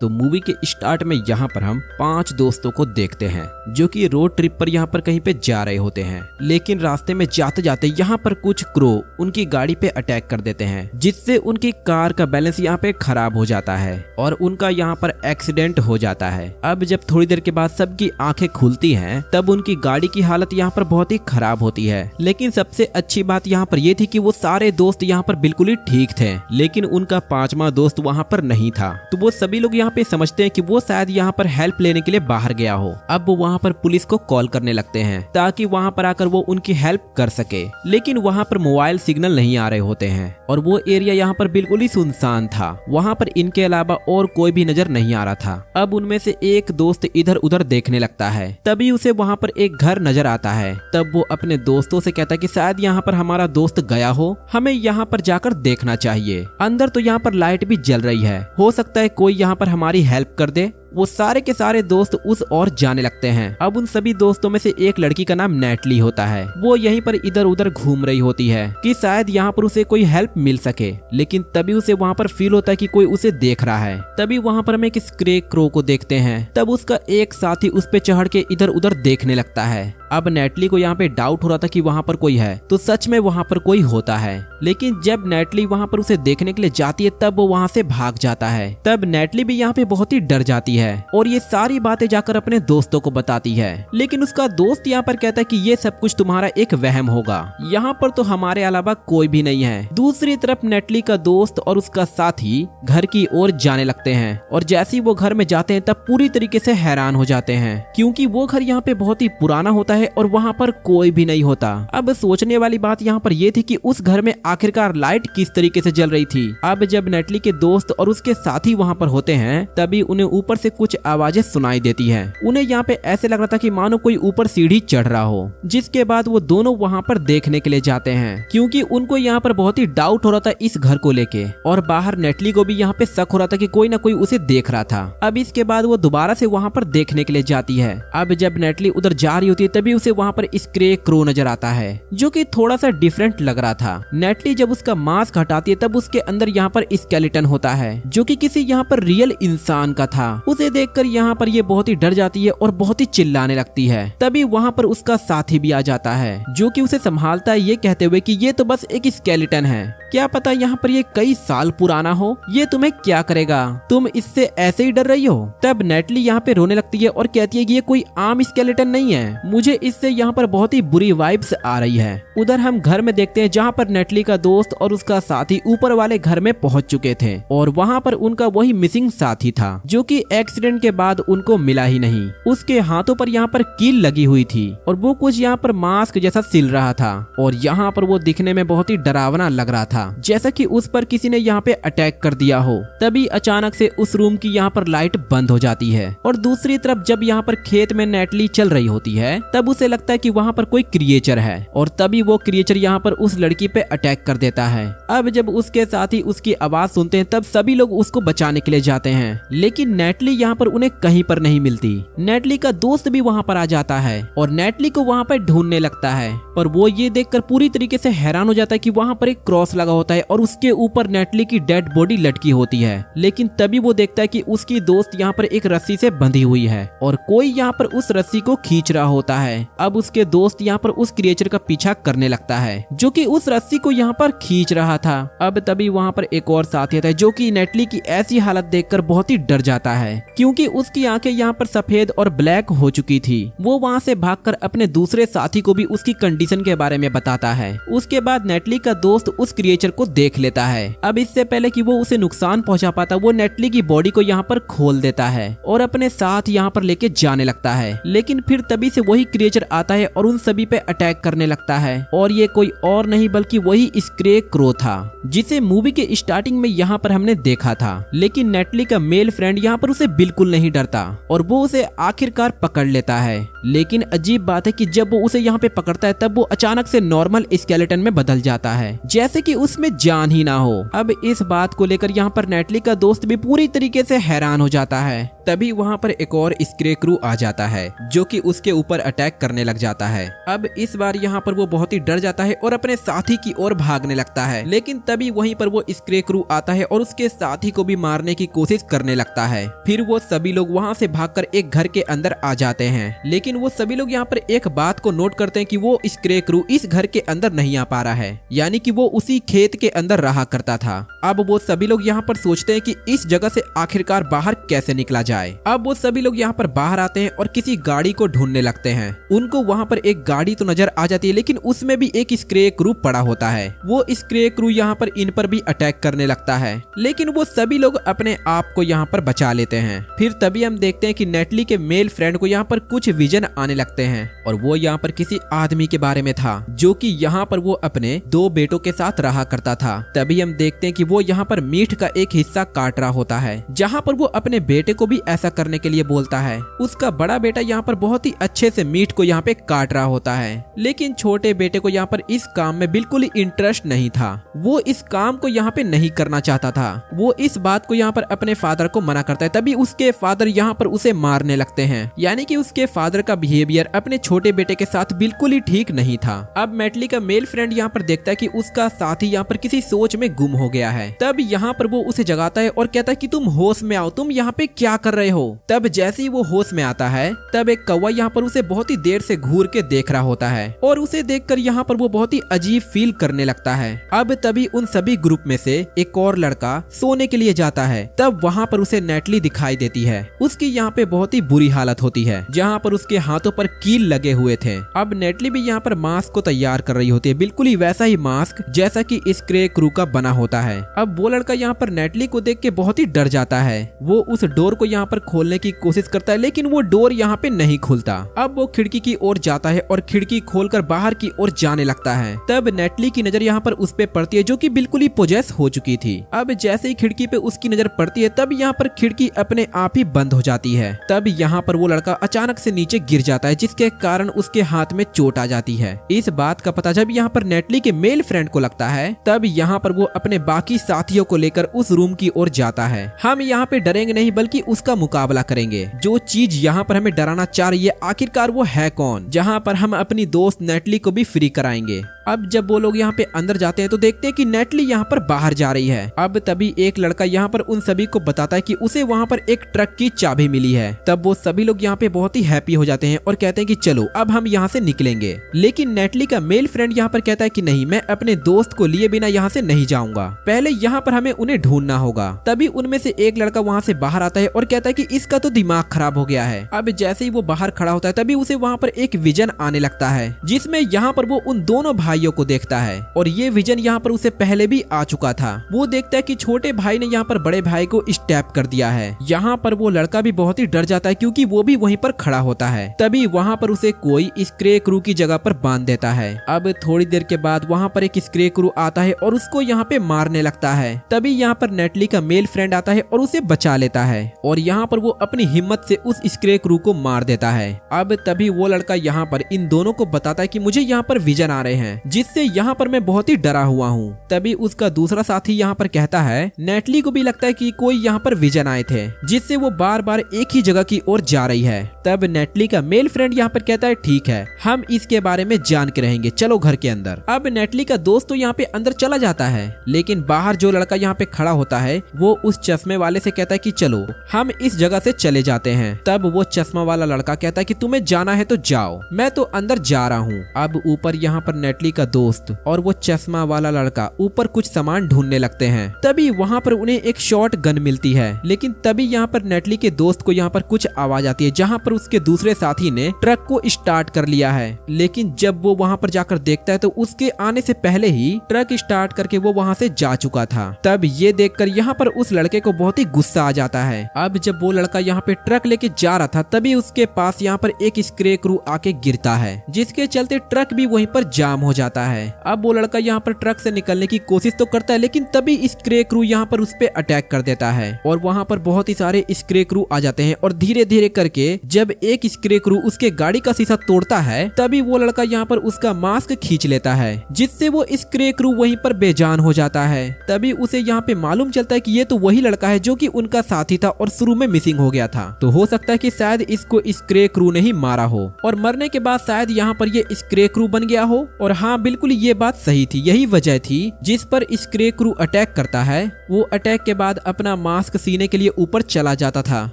तो मूवी के स्टार्ट में यहाँ पर हम 5 दोस्तों को देखते हैं जो कि रोड ट्रिप पर यहाँ पर कहीं पे जा रहे होते हैं। लेकिन रास्ते में जाते जाते यहाँ पर कुछ क्रो उनकी गाड़ी पे अटैक कर देते हैं, जिससे उनकी कार का बैलेंस यहाँ पे खराब हो जाता है और उनका यहाँ पर एक्सीडेंट हो जाता है। अब जब थोड़ी देर के बाद सबकी आंखें खुलती हैं, तब उनकी गाड़ी की हालत यहाँ पर बहुत ही खराब होती है। लेकिन सबसे अच्छी बात यहाँ पर ये थी कि वो सारे दोस्त यहाँ पर बिल्कुल ही ठीक थे, लेकिन उनका 5वां दोस्त वहाँ पर नहीं था। तो वो सभी लोग यहाँ पे समझते हैं कि वो शायद यहाँ पर हेल्प लेने के लिए बाहर गया हो। अब वो वहाँ पर पुलिस को कॉल करने लगते हैं ताकि वहाँ पर आकर वो उनकी हेल्प कर सके, लेकिन वहाँ पर मोबाइल सिग्नल नहीं आ रहे होते हैं और वो एरिया यहाँ पर बिल्कुल ही सुनसान था। वहाँ पर इनके अलावा और कोई भी नजर नहीं आ रहा था। अब उनमें से एक दोस्त इधर उधर देखने लगता है, तभी उसे वहाँ पर एक घर नजर आता है। तब वो अपने दोस्तों से कहता है कि शायद यहाँ पर हमारा दोस्त गया हो, हमें यहाँ पर जाकर देखना चाहिए। अंदर तो यहाँ पर लाइट भी जल रही है, हो सकता है कोई यहाँ पर हमारी हेल्प कर दे। वो सारे के सारे दोस्त उस ओर जाने लगते हैं। अब उन सभी दोस्तों में से एक लड़की का नाम नेटली होता है। वो यहीं पर इधर उधर घूम रही होती है कि शायद यहाँ पर उसे कोई हेल्प मिल सके, लेकिन तभी उसे वहाँ पर फील होता है कि कोई उसे देख रहा है। तभी वहाँ पर हम एक स्क्रे क्रो को देखते हैं। तब उसका एक साथी उस पे चढ़ के इधर उधर देखने लगता है। अब नेटली को यहाँ पे डाउट हो रहा था कि वहाँ पर कोई है, तो सच में वहाँ पर कोई होता है। लेकिन जब नेटली वहाँ पर उसे देखने के लिए जाती है, तब वो वहाँ से भाग जाता है। तब नेटली भी यहाँ पे बहुत ही डर जाती है और ये सारी बातें जाकर अपने दोस्तों को बताती है। लेकिन उसका दोस्त यहाँ पर कहता है कि ये सब कुछ तुम्हारा एक वहम होगा, यहाँ पर तो हमारे अलावा कोई भी नहीं है। दूसरी तरफ नेटली का दोस्त और उसका साथी घर की ओर जाने लगते हैं और जैसे ही वो घर में जाते हैं तब पूरी तरीके से हैरान हो जाते हैं, क्योंकि वो घर यहाँ पे बहुत ही पुराना होता है और वहाँ पर कोई भी नहीं होता। अब सोचने वाली बात यहाँ पर ये थी कि उस घर में आखिरकार लाइट किस तरीके से जल रही थी। अब जब नेटली के दोस्त और उसके साथी वहाँ पर होते हैं, तभी उन्हें ऊपर से कुछ आवाजें सुनाई देती हैं। उन्हें यहाँ पे ऐसे लग रहा था कि मानो कोई ऊपर सीढ़ी चढ़ रहा हो, जिसके बाद वो दोनों वहाँ पर देखने के लिए जाते हैं, क्योंकि उनको यहाँ पर बहुत ही डाउट हो रहा था इस घर को लेके। और बाहर नेटली को भी यहाँ पे शक हो रहा था कि कोई ना कोई उसे देख रहा था। अब इसके बाद वो दोबारा से वहाँ पर देखने के लिए जाती है। अब जब नेटली उधर जा रही होती है, तभी उसे वहाँ पर स्क्रे क्रो नजर आता है, जो कि थोड़ा सा डिफरेंट लग रहा था। नेटली जब उसका मास्क हटाती है, तब उसके अंदर यहाँ पर स्केलेटन होता है, जो कि किसी यहाँ पर रियल इंसान का था। उसे देखकर यहाँ पर ये बहुत ही डर जाती है और बहुत ही चिल्लाने लगती है। तभी वहाँ पर उसका साथी भी आ जाता है, जो कि उसे संभालता है, ये कहते हुए कि ये तो बस एक स्केलेटन है, क्या पता यहाँ पर ये कई साल पुराना हो, ये तुम्हें क्या करेगा, तुम इससे ऐसे ही डर रही हो। तब नेटली यहाँ पे रोने लगती है और कहती है कि ये कोई आम स्केलेटन नहीं है, मुझे इससे यहाँ पर बहुत ही बुरी वाइब्स आ रही है। उधर हम घर में देखते हैं जहाँ पर नेटली का दोस्त और उसका साथी ऊपर वाले घर में पहुंच चुके थे और वहाँ पर उनका वही मिसिंग साथी था, जो कि एक्सीडेंट के बाद उनको मिला ही नहीं। उसके हाथों पर यहाँ पर कील लगी हुई थी और वो कुछ यहाँ पर मास्क जैसा सिल रहा था और यहाँ पर वो दिखने में बहुत ही डरावना लग रहा था, जैसा कि उस पर किसी ने यहाँ पे अटैक कर दिया हो। तभी अचानक से उस रूम की यहाँ पर लाइट बंद हो जाती है और दूसरी तरफ जब यहाँ पर खेत में नेटली चल रही होती है, तब उसे लगता है कि वहाँ पर कोई क्रिएचर है और तभी वो क्रिएचर यहाँ पर उस लड़की पे अटैक कर देता है। अब जब उसके साथी उसकी आवाज सुनते हैं, तब सभी लोग उसको बचाने के लिए जाते हैं, लेकिन नेटली यहाँ पर उन्हें कहीं पर नहीं मिलती। नेटली का दोस्त भी वहाँ पर आ जाता है और नेटली को वहाँ पर ढूंढने लगता है, पर वो ये देखकर पूरी तरीके से हैरान हो जाता है कि वहाँ पर एक क्रॉस लगा होता है और उसके ऊपर नेटली की डेड बॉडी लटकी होती है। लेकिन तभी वो देखता है कि उसकी दोस्त यहाँ पर एक रस्सी से बंधी हुई है और कोई यहाँ पर उस रस्सी को खींच रहा होता है। अब उसके दोस्त यहाँ पर उस क्रिएचर का पीछा करने लगता है, जो कि उस रस्सी को यहाँ पर खींच रहा था। अब तभी वहाँ पर एक और साथी आता है, जो कि नेटली की ऐसी हालत देखकर बहुत ही डर जाता है, क्योंकि उसकी आंखें यहाँ पर सफेद और ब्लैक हो चुकी थी। वो वहाँ से भागकर अपने दूसरे साथी को भी उसकी कंडीशन के बारे में बताता है। उसके बाद नेटली का दोस्त उस क्रिएचर को देख लेता है। अब इससे पहले कि वो उसे नुकसान पहुंचा पाता, वो नेटली की बॉडी को यहाँ पर खोल देता है और अपने साथ यहाँ पर लेके जाने लगता है। लेकिन फिर तभी से वही क्रिएचर आता है और उन सभी पे अटैक करने लगता है और ये कोई और नहीं बल्कि वही स्क्रे क्रो था, जिसे मूवी के स्टार्टिंग में यहाँ पर हमने देखा था। लेकिन नेटली का मेल फ्रेंड यहाँ पर उसे बिल्कुल नहीं डरता और वो उसे आखिरकार पकड़ लेता है। लेकिन अजीब बात है कि जब वो उसे यहाँ पे पकड़ता है, तब वो अचानक से नॉर्मल स्केलेटन में बदल जाता है, जैसे कि उसमें जान ही ना हो। अब इस बात को लेकर यहाँ पर नेटली का दोस्त भी पूरी तरीके से हैरान हो जाता है। तभी वहाँ पर एक और स्क्रे क्रू आ जाता है जो कि उसके ऊपर अटैक करने लग जाता है। अब इस बार यहाँ पर वो बहुत ही डर जाता है और अपने साथी की ओर भागने लगता है, लेकिन तभी वहीं पर वो स्क्रे क्रू आता है और उसके साथी को भी मारने की कोशिश करने लगता है। फिर वो सभी लोग वहाँ से भागकर एक घर के अंदर आ जाते हैं, लेकिन वो सभी लोग यहाँ पर एक बात को नोट करते हैं कि वो स्क्रे क्रू इस घर के अंदर नहीं आ पा रहा है, यानी कि वो उसी खेत के अंदर रहा करता था। अब वो सभी लोग यहाँ पर सोचते हैं कि इस जगह से आखिरकार बाहर कैसे निकला जाए। अब वो सभी लोग यहाँ पर बाहर आते हैं और किसी गाड़ी को ढूंढने लगते हैं। उनको वहाँ पर एक गाड़ी तो नजर आ जाती है, लेकिन उसमें भी एक स्क्रे क्रू पड़ा होता है। वो स्क्रे क्रू यहाँ पर इन पर भी अटैक करने लगता है, लेकिन वो सभी लोग अपने आप को यहाँ पर बचा लेते हैं। फिर तभी हम देखते हैं कि नेटली के मेल फ्रेंड को यहाँ पर कुछ विजन आने लगते हैं और वो यहाँ पर किसी आदमी के बारे में था जो कि यहाँ पर वो अपने 2 बेटों के साथ रहा करता था। तभी हम देखते हैं कि वो यहाँ पर मीट का एक हिस्सा काट रहा होता है, जहाँ पर वो अपने बेटे को भी ऐसा करने के लिए बोलता है। उसका बड़ा बेटा यहाँ पर बहुत ही अच्छे से मीट को यहाँ पे काट रहा होता है, लेकिन छोटे बेटे को यहाँ पर इस काम में बिल्कुल ही इंटरेस्ट नहीं था। वो इस काम को यहाँ पे नहीं करना चाहता था। वो इस बात को यहाँ पर अपने फादर को मना करता है। तभी उसके फादर यहाँ पर उसे मारने लगते हैं, यानी कि उसके फादर का बिहेवियर अपने छोटे बेटे के साथ बिल्कुल ही ठीक नहीं था। अब मेटली का मेल फ्रेंड यहाँ पर देखता है कि उसका साथी यहाँ पर किसी सोच में गुम हो गया है। तब यहाँ पर वो उसे जगाता है और कहता है कि तुम होश में आओ, तुम यहाँ पे क्या कर रहे हो। तब जैसे ही वो होश में आता है तब एक कौवा यहाँ पर उसे बहुत ही देर से घूर के देख रहा होता है और उसे देखकर यहाँ पर वो बहुत ही अजीब फील करने लगता है। अब तभी उन सभी ग्रुप में से एक और लड़का सोने के लिए जाता है। तब वहाँ पर उसे नेटली दिखाई देती है। उसकी यहाँ पे बहुत ही बुरी हालत होती है, जहाँ पर उसके हाथों पर कील लगे हुए थे। अब नेटली भी यहाँ पर मास्क को तैयार कर रही होती है, बिल्कुल ही वैसा ही मास्क जैसा कि स्क्रे क्रू का बना होता है। अब वो लड़का यहाँ पर नेटली को देख के बहुत ही डर जाता है। वो उस डोर को यहाँ पर खोलने की कोशिश करता है, लेकिन वो डोर यहाँ पे नहीं खुलता। अब वो खिड़की की ओर जाता है और खिड़की खोलकर बाहर की ओर जाने लगता है। तब नेटली की नजर यहाँ पर उस पे पड़ती है जो कि बिल्कुल ही पोजेस हो चुकी थी। अब जैसे ही खिड़की पे उसकी नजर पड़ती है तब यहाँ पर खिड़की अपने आप ही बंद हो जाती है। तब यहाँ पर वो लड़का अचानक से नीचे गिर जाता है, जिसके कारण उसके हाथ में चोट आ जाती है। इस बात का पता जब यहाँ पर नेटली के मेल फ्रेंड को लगता है तब यहाँ पर वो अपने बाकी साथियों को लेकर उस रूम की ओर जाता है। हम यहाँ पे डरेंगे नहीं बल्कि उसका मुकाबला करेंगे। जो चीज यहाँ पर हमें डराना चाह रही है आखिरकार वो है कौन, जहाँ पर हम अपनी दोस्त नेटली को भी फ्री कराएंगे। अब जब वो लोग यहाँ पे अंदर जाते हैं तो देखते हैं कि नेटली यहाँ पर बाहर जा रही है। अब तभी एक लड़का यहाँ पर उन सभी को बताता है कि उसे वहाँ पर एक ट्रक की चाबी मिली है। तब वो सभी लोग यहाँ पे बहुत ही हैप्पी हो जाते हैं और कहते हैं कि चलो अब हम यहाँ से निकलेंगे। लेकिन नेटली का मेल फ्रेंड यहाँ पर कहता है कि नहीं, मैं अपने दोस्त को लिए बिना यहाँ से नहीं जाऊंगा, पहले यहाँ पर हमें उन्हें ढूंढना होगा। तभी उनमें से एक लड़का वहाँ से बाहर आता है और कहता है कि इसका तो दिमाग खराब हो गया है। अब जैसे ही वो बाहर खड़ा होता है तभी उसे वहाँ पर एक विजन आने लगता है, जिसमें यहाँ पर वो उन दोनों भाइयों को देखता है और ये विजन यहाँ पर उसे पहले भी आ चुका था। वो देखता है कि छोटे भाई ने यहाँ पर बड़े भाई को स्टैप कर दिया है। यहाँ पर वो लड़का भी बहुत ही डर जाता है क्योंकि वो भी वहीं पर खड़ा होता है। तभी वहाँ पर उसे कोई स्क्रे क्रू की जगह पर बांध देता है। अब थोड़ी देर के बाद वहाँ पर एक स्क्रे क्रू आता है और उसको यहाँ पे मारने लगता है। तभी यहाँ पर नेटली का मेल फ्रेंड आता है और उसे बचा लेता है और यहाँ पर वो अपनी हिम्मत से उस स्क्रे क्रू को मार देता है। अब तभी वो लड़का यहाँ पर इन दोनों को बताता है कि मुझे यहाँ पर विजन आ रहे हैं, जिससे यहाँ पर मैं बहुत ही डरा हुआ हूँ। तभी उसका दूसरा साथी यहाँ पर कहता है नेटली को भी लगता है कि कोई यहाँ पर विजन आए थे, जिससे वो बार बार एक ही जगह की ओर जा रही है। तब नेटली का मेल फ्रेंड यहाँ पर कहता है ठीक है, हम इसके बारे में जान के रहेंगे, चलो घर के अंदर। अब नेटली का दोस्त तो यहाँ पे अंदर चला जाता है, लेकिन बाहर जो लड़का यहाँ पे खड़ा होता है वो उस चश्मे वाले से कहता है कि चलो हम इस जगह से चले जाते हैं। तब वो चश्मा वाला लड़का कहता है कि तुम्हें जाना है तो जाओ, मैं तो अंदर जा रहा हूँ। अब ऊपर यहाँ पर नेटली का दोस्त और वो चश्मा वाला लड़का ऊपर कुछ सामान ढूंढने लगते हैं। तभी वहाँ पर उन्हें एक शॉर्ट गन मिलती है, लेकिन तभी यहाँ पर नेटली के दोस्त को यहाँ पर कुछ आवाज आती है, जहाँ पर उसके दूसरे साथी ने ट्रक को स्टार्ट कर लिया है। लेकिन जब वो वहाँ पर जाकर देखता है तो उसके आने से पहले ही ट्रक स्टार्ट करके वो वहाँ से जा चुका था। तब ये देखकर यहाँ पर उस लड़के को बहुत ही गुस्सा आ जाता है। अब जब वो लड़का यहाँ पे ट्रक लेके जा रहा था तभी उसके पास यहाँ पर एक स्क्रे क्रू आके गिरता है, जिसके चलते ट्रक भी वहीं पर जाम हो जाता है। अब वो लड़का यहाँ पर ट्रक से निकलने की कोशिश तो करता है, लेकिन तभी स्क्रे क्रू यहाँ पर उस पे अटैक कर देता है और वहाँ पर बहुत ही सारे स्क्रे क्रू आ जाते हैं और धीरे धीरे करके जब एक स्क्रे क्रू उसके गाड़ी का शीशा तोड़ता है तभी वो लड़का यहाँ पर उसका मास्क खींच लेता है, जिससे वो स्क्रे क्रू वहीं पर बेजान हो जाता है। तभी उसे यहाँ पे मालूम चलता है कि ये तो वही लड़का है जो कि उनका साथी था और शुरू में मिसिंग हो गया था। तो हो सकता है कि शायद इसको स्क्रे क्रू ने ही मारा हो और मरने के बाद शायद यहाँ पर ये स्क्रे क्रू बन गया हो। और हाँ, बिल्कुल ये बात सही थी, यही वजह थी जिस पर स्क्रे क्रू अटैक करता है। वो अटैक के बाद अपना मास्क सीने के लिए ऊपर चला जाता था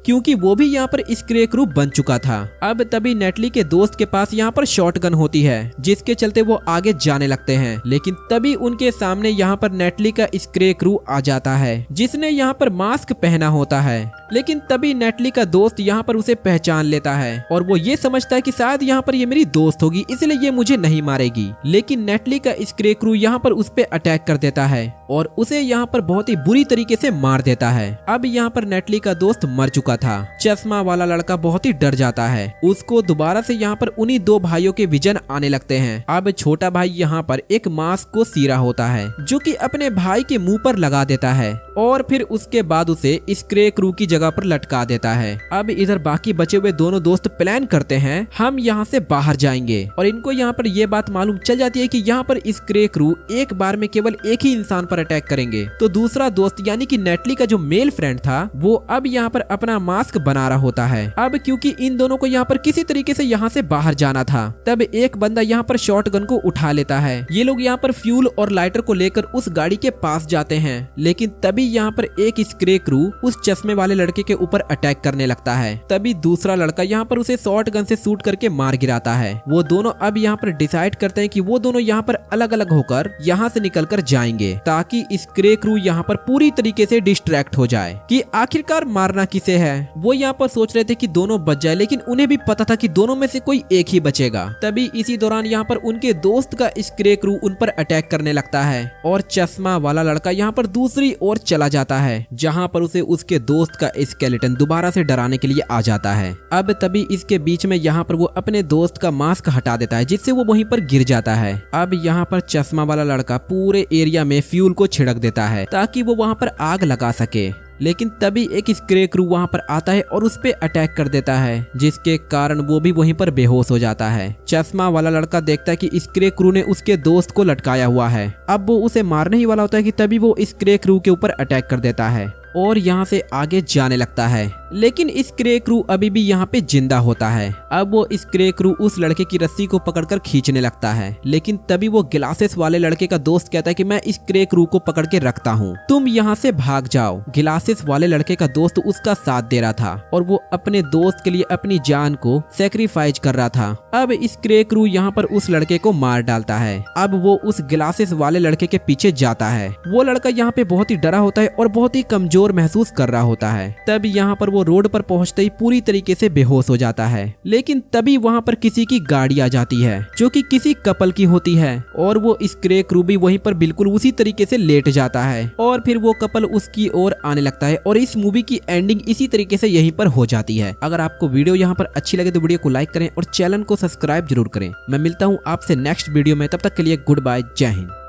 क्योंकि वो भी यहाँ पर स्क्रे क्रू बन चुका था। अब तभी नेटली के दोस्त के पास यहाँ पर शॉटगन होती है, जिसके चलते वो आगे जाने लगते हैं, लेकिन तभी उनके सामने यहाँ पर नेटली का स्क्रे क्रू आ जाता है जिसने यहाँ पर मास्क पहना होता है। लेकिन तभी नेटली का दोस्त यहाँ पर उसे पहचान लेता है और वो ये समझता है कि शायद यहाँ पर ये मेरी दोस्त होगी इसलिए ये मुझे नहीं मारेगी। लेकिन नेटली का स्क्रे क्रू यहाँ पर उस पे अटैक कर देता है और उसे यहाँ पर बहुत ही बुरी तरीके से मार देता है। अब यहाँ पर नेटली का दोस्त मर चुका था। चश्मा वाला लड़का बहुत ही डर जाता है। उसको दोबारा से यहाँ पर उन्हीं दो भाइयों के विजन आने लगते हैं। अब छोटा भाई यहाँ पर एक मास्क को सीरा होता है जो कि अपने भाई के मुंह पर लगा देता है और फिर उसके बाद उसे स्क्रे क्रू की जगह पर लटका देता है। अब इधर बाकी बचे हुए दोनों दोस्त प्लान करते हैं हम यहाँ से बाहर जाएंगे और इनको यहाँ पर ये बात मालूम चल जाती है कि यहाँ पर स्क्रे क्रू एक बार में केवल एक ही इंसान पर अटैक करेंगे। तो दूसरा दोस्त यानी कि नेटली का जो मेल फ्रेंड था वो अब यहाँ पर अपना मास्क बना रहा होता है। अब क्योंकि इन दोनों को यहाँ पर किसी तरीके से यहाँ से बाहर जाना था, तब एक बंदा यहाँ पर शॉटगन को उठा लेता है। ये लोग यहाँ पर फ्यूल और लाइटर को लेकर उस गाड़ी के पास जाते हैं, लेकिन तभी यहाँ पर एक स्क्रे क्रू उस चश्मे वाले लड़के के ऊपर अटैक करने लगता है। तभी दूसरा लड़का यहाँ पर उसे शॉटगन से शूट करके मार गिराता है। वो दोनों अब यहाँ पर डिसाइड करते हैं कि वो दोनों यहाँ पर अलग अलग होकर यहाँ से निकलकर जाएंगे ताकि स्क्रे क्रू यहाँ पर पूरी तरीके से डिस्ट्रैक्ट हो जाए कि आखिरकार मारना किसे है। वो यहाँ पर सोच रहे थे कि दोनों बच जाए, लेकिन उन्हें भी पता था कि दोनों में से कोई एक ही बचेगा। तभी इसी दौरान यहाँ पर उनके दोस्त का स्क्रे क्रू उन पर अटैक करने लगता है और चश्मा वाला लड़का यहाँ पर दूसरी ओर चला जाता है जहाँ पर उसे उसके दोस्त का स्केलेटन दोबारा से डराने के लिए आ जाता है। अब तभी इसके बीच में यहाँ पर वो अपने दोस्त का मास्क हटा देता है जिससे वो वहीं पर गिर जाता है। अब यहाँ पर चश्मा वाला लड़का पूरे एरिया में फ्यूल को छिड़क देता है ताकि वो वहाँ पर आग लगा सके, लेकिन तभी एक स्क्रे क्रू वहां पर आता है और उस पे अटैक कर देता है जिसके कारण वो भी वहीं पर बेहोश हो जाता है। चश्मा वाला लड़का देखता है कि स्क्रे क्रू ने उसके दोस्त को लटकाया हुआ है। अब वो उसे मारने ही वाला होता है कि तभी वो स्क्रे क्रू के ऊपर अटैक कर देता है और यहाँ से आगे जाने लगता है, लेकिन स्क्रे क्रू अभी भी यहाँ पे जिंदा होता है। अब वो स्क्रे क्रू उस लड़के की रस्सी को पकड़कर खींचने लगता है, लेकिन तभी वो ग्लासेस वाले लड़के का दोस्त कहता है कि मैं स्क्रे क्रू को पकड़ के रखता हूँ, तुम यहाँ से भाग जाओ। ग्लासेस वाले लड़के का दोस्त उसका साथ दे रहा था और वो अपने दोस्त के लिए अपनी जान को सेक्रीफाइस कर रहा था। अब स्क्रे क्रू यहाँ पर उस लड़के को मार डालता है। अब वो उस ग्लासेस वाले लड़के के पीछे जाता है। वो लड़का यहाँ पे बहुत ही डरा होता है और बहुत ही कमजोर महसूस कर रहा होता है। तब यहाँ पर वो रोड पर पहुंचते ही पूरी तरीके से बेहोश हो जाता है, लेकिन तभी वहाँ पर किसी की गाड़ी आ जाती है जो कि किसी कपल की होती है और वो स्क्रे क्रू भी वहीं पर बिल्कुल उसी तरीके से लेट जाता है और फिर वो कपल उसकी ओर आने लगता है और इस मूवी की एंडिंग इसी तरीके से यहीं पर हो जाती है। अगर आपको वीडियो यहाँ पर अच्छी लगे तो वीडियो को लाइक करें और चैनल को सब्सक्राइब जरूर करें। मैं मिलता हूँ आपसे नेक्स्ट वीडियो में, तब तक के लिए गुड बाय, जय हिंद।